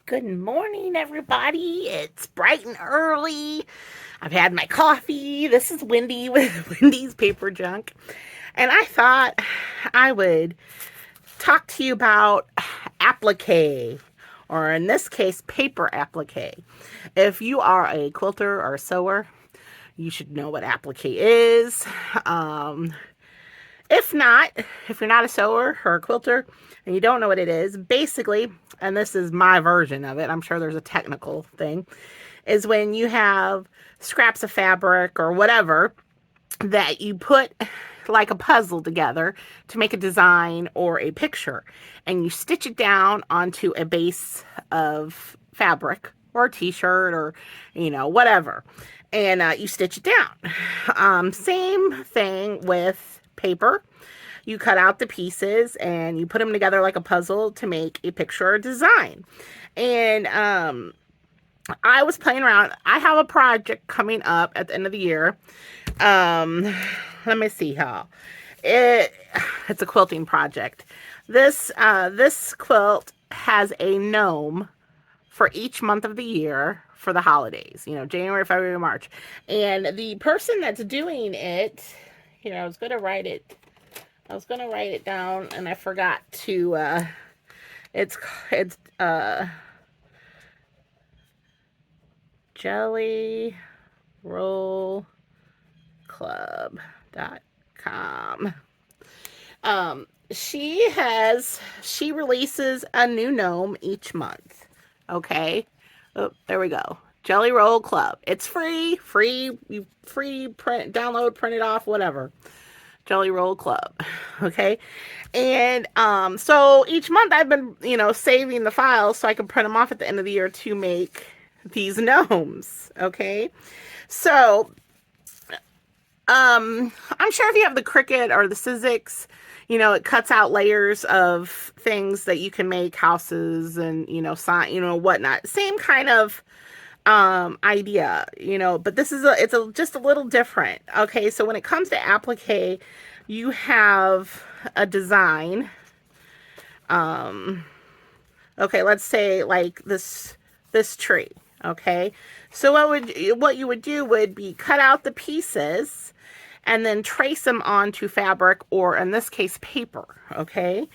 Good morning, everybody. It's bright and early. I've had my coffee. This is Wendy with Wendy's Paper Junk. And I thought I would talk to you about applique, or in this case, paper applique. If you are a quilter or a sewer, you should know what applique is. If not, if you're not a sewer or a quilter and you don't know what it is, basically, and this is my version of it, I'm sure there's a technical thing, is when you have scraps of fabric or whatever that you put like a puzzle together to make a design or a picture, and you stitch it down onto a base of fabric or a t-shirt or whatever, and you stitch it down. Same thing with paper. You cut out the pieces and you put them together like a puzzle to make a picture or design. And I was playing around. I have a project coming up at the end of the year. Let me see how. It's a quilting project. This quilt has a gnome for each month of the year for the holidays. January, February, March. And the person that's doing it, I was going to write it down and I forgot to, it's jellyrollclub.com. She releases a new gnome each month. Okay. Oh, there we go. Jelly Roll Club. It's free, print, download, print it off, whatever. Jelly Roll Club. Okay. And so each month I've been, saving the files so I can print them off at the end of the year to make these gnomes. Okay. So I'm sure if you have the Cricut or the Sizzix, it cuts out layers of things that you can make houses and, whatnot. Same kind of idea, but this is just a little different. Okay, so when it comes to applique, you have a design. Okay, let's say like this tree. Okay, so what you would do would be cut out the pieces and then trace them onto fabric, or in this case paper. Okay,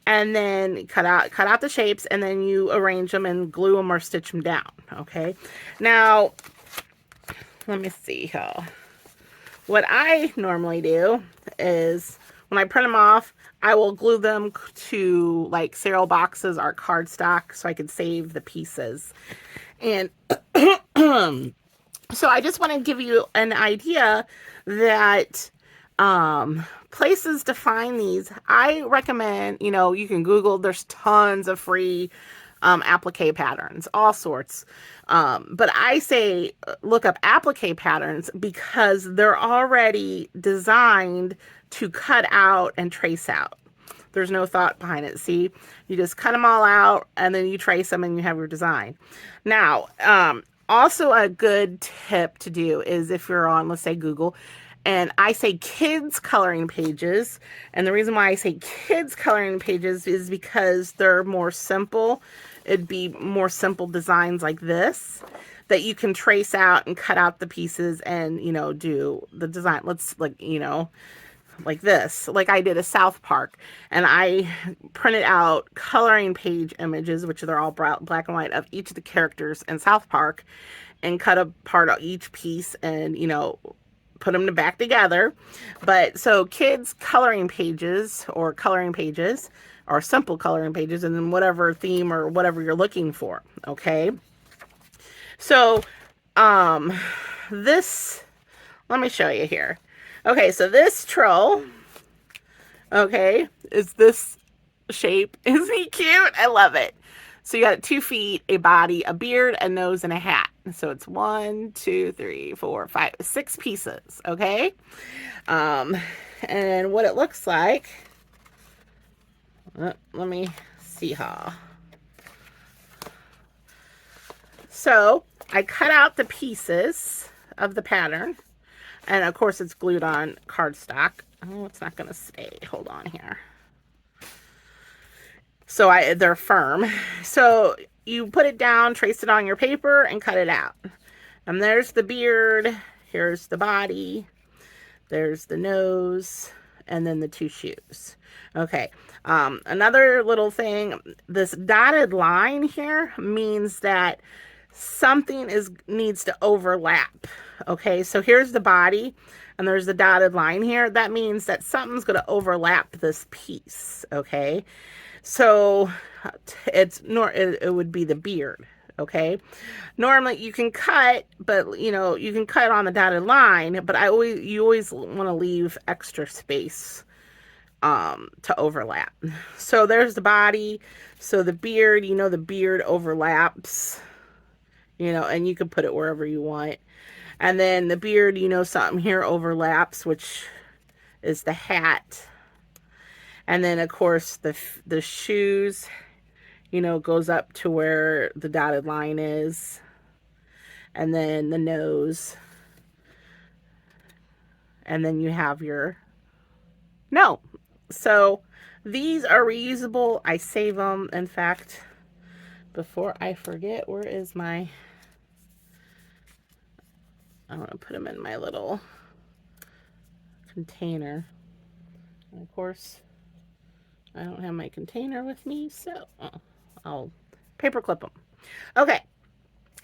and then cut out the shapes, and then you arrange them and glue them or stitch them down. Okay, now let me see how. What I normally do is when I print them off, I will glue them to like cereal boxes or cardstock so I can save the pieces. And so I just want to give you an idea that places to find these. I recommend, you can Google, there's tons of free applique patterns, all sorts. But I say look up applique patterns because they're already designed to cut out and trace out. There's no thought behind it. See, you just cut them all out and then you trace them and you have your design. Now, also a good tip to do is if you're on, let's say, Google, and I say kids coloring pages. And the reason why I say kids coloring pages is because they're more simple. It'd be more simple designs like this that you can trace out and cut out the pieces and, do the design. Let's like this, like I did a South Park, and I printed out coloring page images, which they're all black and white, of each of the characters in South Park, and cut apart each piece and, put them back together. But so kids coloring pages or simple coloring pages, and then whatever theme or whatever you're looking for. Okay. So, let me show you here. Okay, so this troll, okay, is this shape. Isn't he cute? I love it. So you got 2 feet, a body, a beard, a nose, and a hat. So it's 1, 2, 3, 4, 5, 6 pieces, okay? And what it looks like, let me see how. So I cut out the pieces of the pattern. And of course it's glued on cardstock. Oh, it's not going to stay. Hold on here. So they're firm. So you put it down, trace it on your paper, and cut it out. And there's the beard. Here's the body. There's the nose. And then the two shoes. Okay. Another little thing, this dotted line here means that something needs to overlap. Okay, so here's the body, and there's the dotted line here. That means that something's going to overlap this piece. Okay, so it would be the beard. Okay, normally you can cut, but you can cut on the dotted line, but you always want to leave extra space to overlap. So there's the body. So the beard, the beard overlaps, and you can put it wherever you want. And then the beard, something here overlaps, which is the hat. And then of course the shoes, goes up to where the dotted line is. And then the nose. And then you have your no. So these are reusable. I save them. In fact, before I forget, where is my... I want to put them in my little container. And of course, I don't have my container with me, so I'll paper clip them. Okay.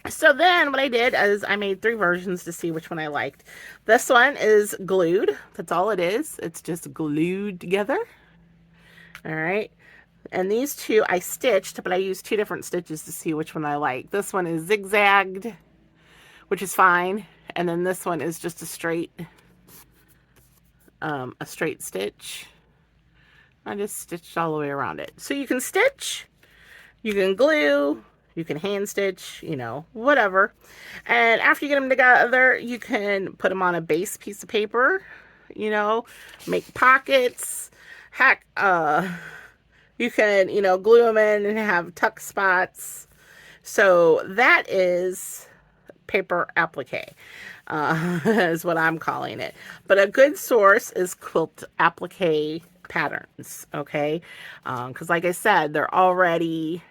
So then what I did is I made 3 versions to see which one I liked. This one is glued. That's all it is. It's just glued together. All right. And these 2 I stitched, but I used 2 different stitches to see which one I like. This one is zigzagged, which is fine. And then this one is just a straight stitch. I just stitched all the way around it. So you can stitch, you can glue, you can hand stitch, whatever. And after you get them together, you can put them on a base piece of paper, make pockets. Heck, you can, glue them in and have tuck spots. So that is paper applique, is what I'm calling it. But a good source is Quilt Applique patterns, okay? Because like I said, they're already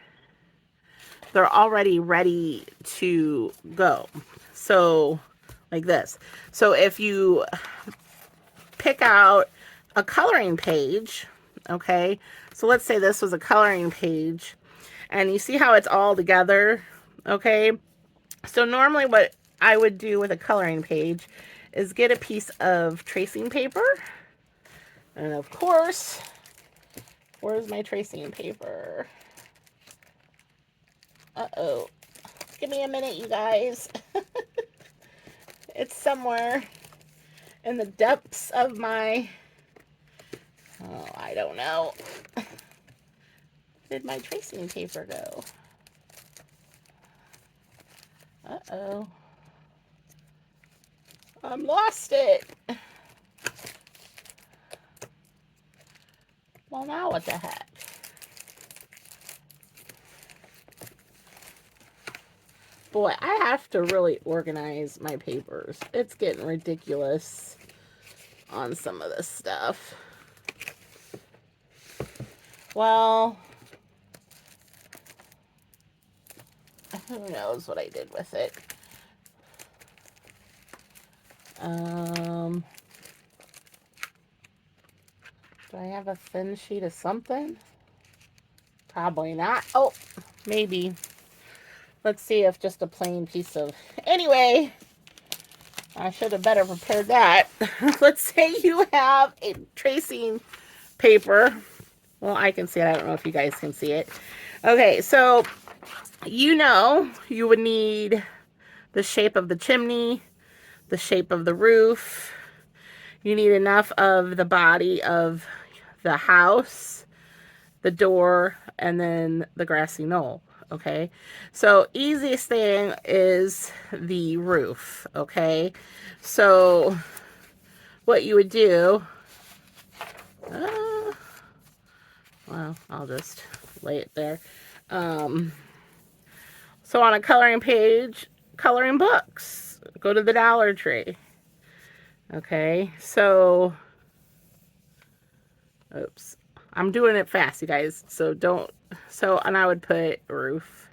ready to go. So like this. So if you pick out a coloring page, okay? So let's say this was a coloring page, and you see how it's all together, okay? So normally what I would do with a coloring page is get a piece of tracing paper. And of course, where's my tracing paper? Uh-oh. Give me a minute, you guys. It's somewhere in the depths of my... Oh, I don't know. Where did my tracing paper go? Uh-oh. I'm lost it. Well, now what the heck? Boy, I have to really organize my papers. It's getting ridiculous on some of this stuff. Well, who knows what I did with it. Do I have a thin sheet of something? Probably not. Oh, maybe. Let's see if just a plain piece of... Anyway, I should have better prepared that. Let's say you have a tracing paper. Well, I can see it. I don't know if you guys can see it. Okay, so you would need the shape of the chimney, the shape of the roof. You need enough of the body of the house, the door, and then the grassy knoll. Okay, so easiest thing is the roof. Okay, so what you would do, well, I'll just lay it there. So on a coloring page, coloring books, go to the Dollar Tree. Okay, so, oops, I'm doing it fast, you guys. So don't, and I would put roof.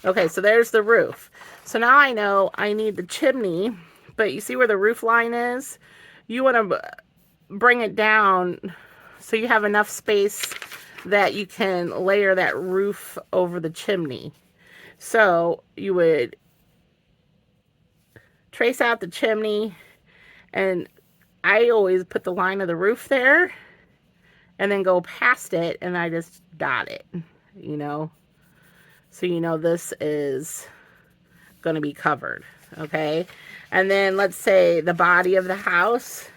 Okay, so there's the roof. So now I know I need the chimney, but you see where the roof line is? You want to bring it down so you have enough space that you can layer that roof over the chimney. So you would trace out the chimney, and I always put the line of the roof there and then go past it, and I just dot it, you know, so you know this is going to be covered. Okay, and then let's say the body of the house.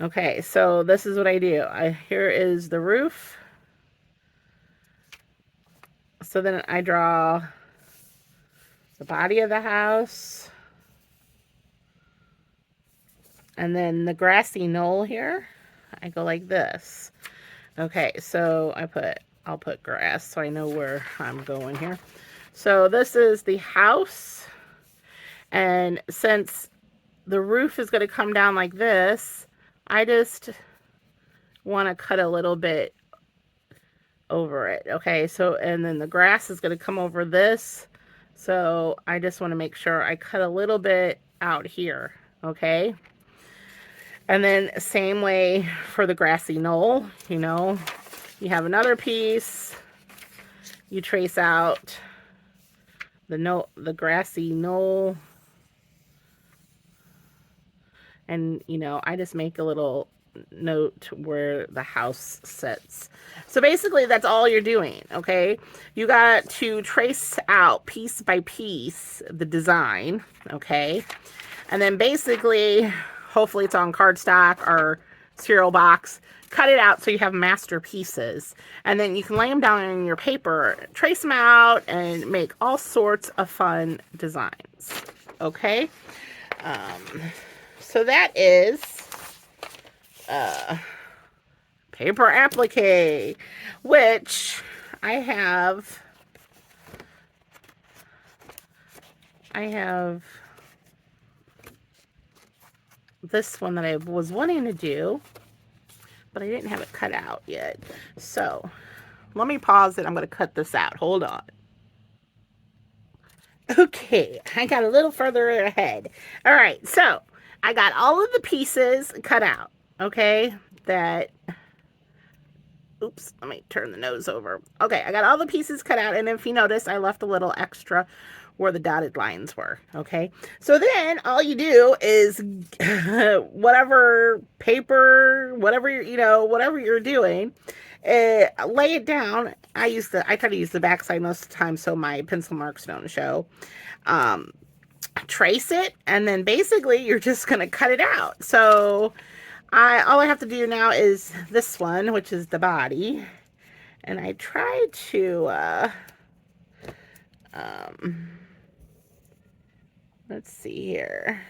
Okay, so this is what I do. Here is the roof. So then I draw the body of the house, and then the grassy knoll here. I go like this. Okay, so I'll put grass so I know where I'm going here. So this is the house, and since the roof is going to come down like this, I just want to cut a little bit over it. Okay, so and then the grass is going to come over this, so I just want to make sure I cut a little bit out here. Okay, and then same way for the grassy knoll. You know, you have another piece, you trace out the grassy knoll, and you know, I just make a little note where the house sits. So basically that's all you're doing. Okay, you got to trace out piece by piece the design. Okay, and then basically hopefully it's on cardstock or cereal box. Cut it out so you have master pieces, and then you can lay them down in your paper, trace them out, and make all sorts of fun designs. Okay, so that is paper applique, which I have this one that I was wanting to do, but I didn't have it cut out yet. So let me pause it. I'm going to cut this out. Hold on. Okay, I got a little further ahead. All right, so I got all of the pieces cut out. Okay, oops, let me turn the nose over. Okay, I got all the pieces cut out, and if you notice, I left a little extra where the dotted lines were. Okay, so then all you do is whatever paper, whatever whatever you're doing, lay it down. I try to use the backside most of the time so my pencil marks don't show. Trace it, and then basically you're just gonna cut it out. So all I have to do now is this one, which is the body, and I try to let's see here.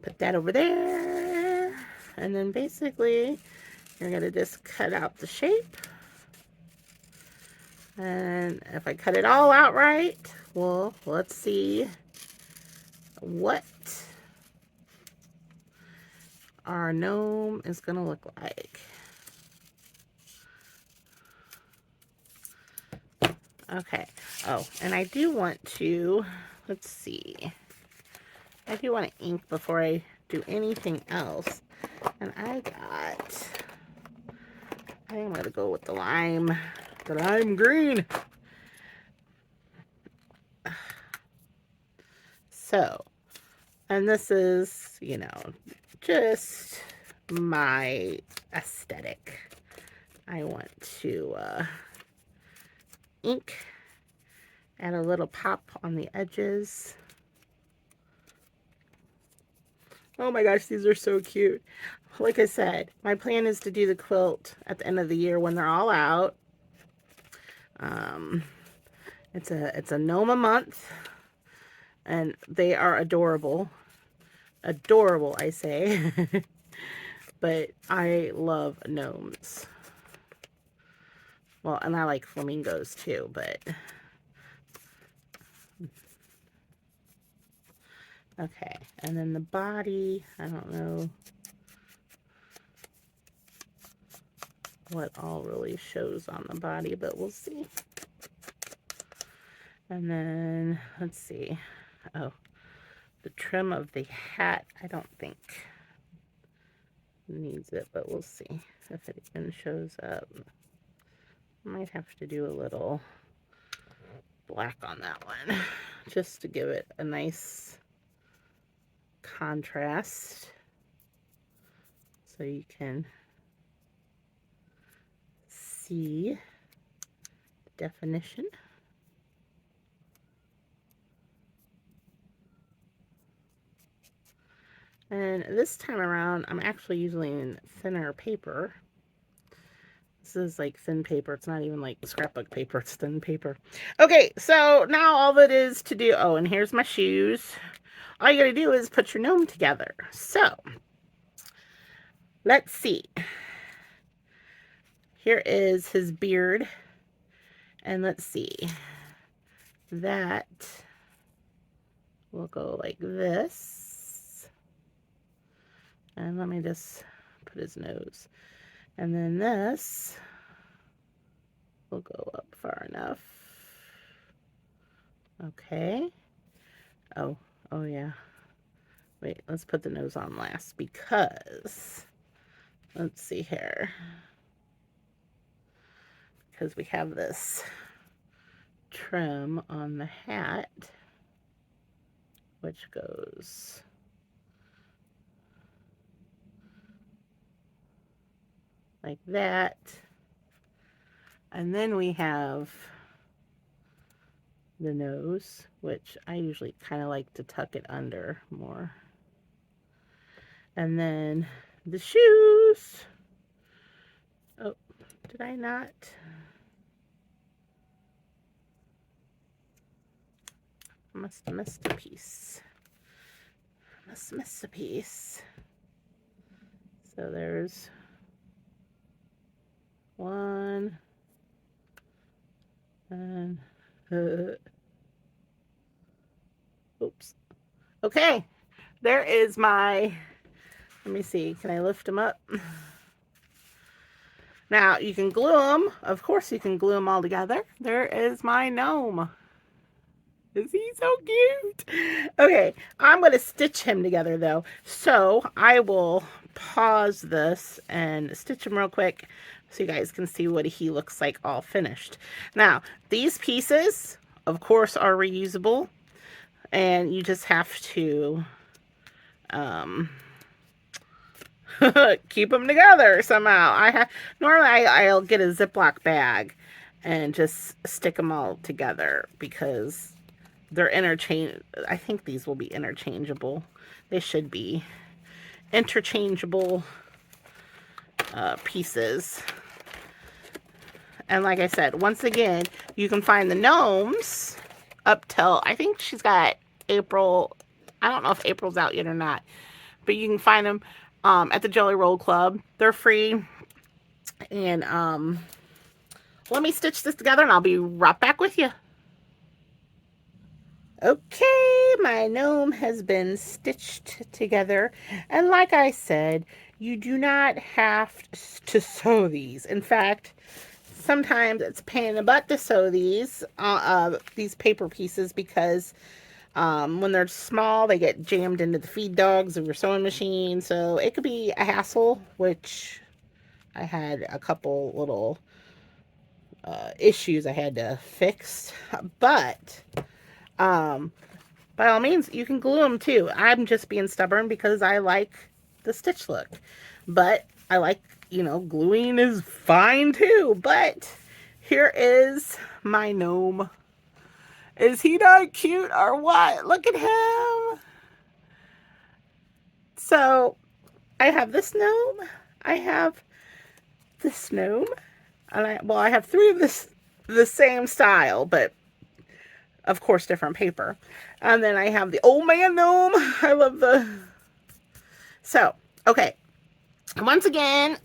Put that over there, and then basically you're gonna just cut out the shape. And if I cut it all out right, well, let's see what our gnome is going to look like. Okay. Oh, and I do want to, let's see. I do want to ink before I do anything else. And I think I'm going to go with the lime green. So, and this is, you know, just my aesthetic. I want to ink, add a little pop on the edges. Oh my gosh, these are so cute. Like I said, my plan is to do the quilt at the end of the year when they're all out. It's a gnome a month, and they are adorable. Adorable, I say. But I love gnomes. Well, and I like flamingos too, but Okay, and then the body, I don't know what all really shows on the body, but we'll see. And then, let's see. Oh, the trim of the hat, I don't think needs it, but we'll see if it even shows up. Might have to do a little black on that one just to give it a nice contrast so you can see the definition. And this time around, I'm actually using thinner paper. This is like thin paper. It's not even like scrapbook paper. It's thin paper. Okay, so now all that is to do... Oh, and here's my shoes. All you gotta do is put your gnome together. So, let's see. Here is his beard. And let's see. That will go like this. And let me just put his nose. And then this will go up far enough. Okay. Oh yeah. Wait, let's put the nose on last because, let's see here. Because we have this trim on the hat, which goes like that. And then we have the nose, which I usually kind of like to tuck it under more. And then the shoes. Oh, did I not? I must have missed a piece. Must have missed a piece. So there's one. And oops. Okay, there is my, let me see, can I lift them up? Now, you can glue them. Of course, you can glue them all together. There is my gnome. Is he so cute? Okay, I'm going to stitch him together, though. So, I will pause this and stitch him real quick so you guys can see what he looks like all finished. Now, these pieces, of course, are reusable. And you just have to keep them together somehow. Normally I'll get a Ziploc bag and just stick them all together because they're interchangeable. I think these will be interchangeable. They should be interchangeable pieces. And like I said, once again, you can find the gnomes up till, I think she's got April. I don't know if April's out yet or not, but you can find them at the Jelly Roll Club. They're free. And let me stitch this together and I'll be right back with you. Okay, my gnome has been stitched together. And like I said, you do not have to sew these. In fact, sometimes it's a pain in the butt to sew these paper pieces because when they're small, they get jammed into the feed dogs of your sewing machine. So it could be a hassle, which I had a couple little issues I had to fix. But by all means, you can glue them too. I'm just being stubborn because I like the stitch look. But I like, gluing is fine too. But here is my gnome. Is he not cute or what? Look at him. So, I have this gnome. I have this gnome. And I have three of the same style, but of course different paper. And then I have the old man gnome. I love So, okay. Once again,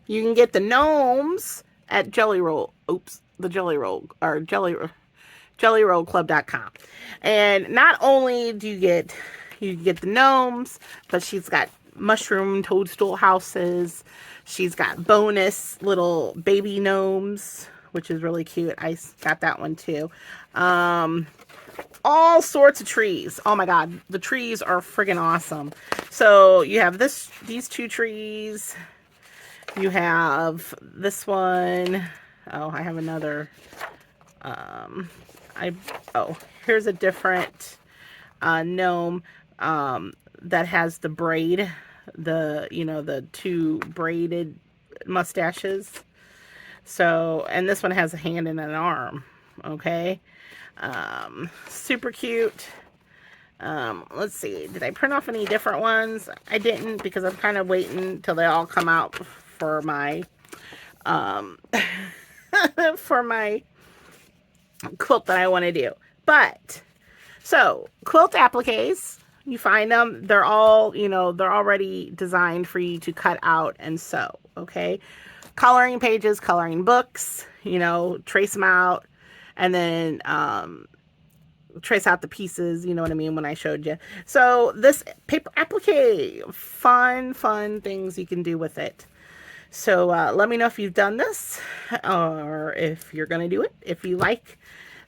you can get the gnomes at Jelly Roll. Oops, the Jelly Roll or jellyrollclub.com. And not only do you get You get the gnomes, but she's got mushroom toadstool houses. She's got bonus little baby gnomes, which is really cute. I got that one too. All sorts of trees. Oh my god, the trees are friggin' awesome. So you have these 2 trees. You have this one. Oh, I have another. Here's a different gnome that has the braid, the 2 braided mustaches. So, and this one has a hand and an arm. Okay. Super cute. Let's see. Did I print off any different ones? I didn't, because I'm kind of waiting till they all come out for my, for my quilt that I want to do. But, so, quilt appliques, you find them, they're all, they're already designed for you to cut out and sew, okay? Coloring pages, coloring books, trace them out, and then, trace out the pieces, you know what I mean, when I showed you. So this paper applique, fun things you can do with it. So let me know if you've done this, or if you're gonna do it. If you like,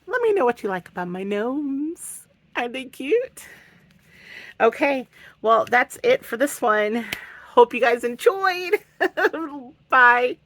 let me know what you like about my gnomes. Aren't they cute? Okay, well, that's it for this one. Hope you guys enjoyed. Bye.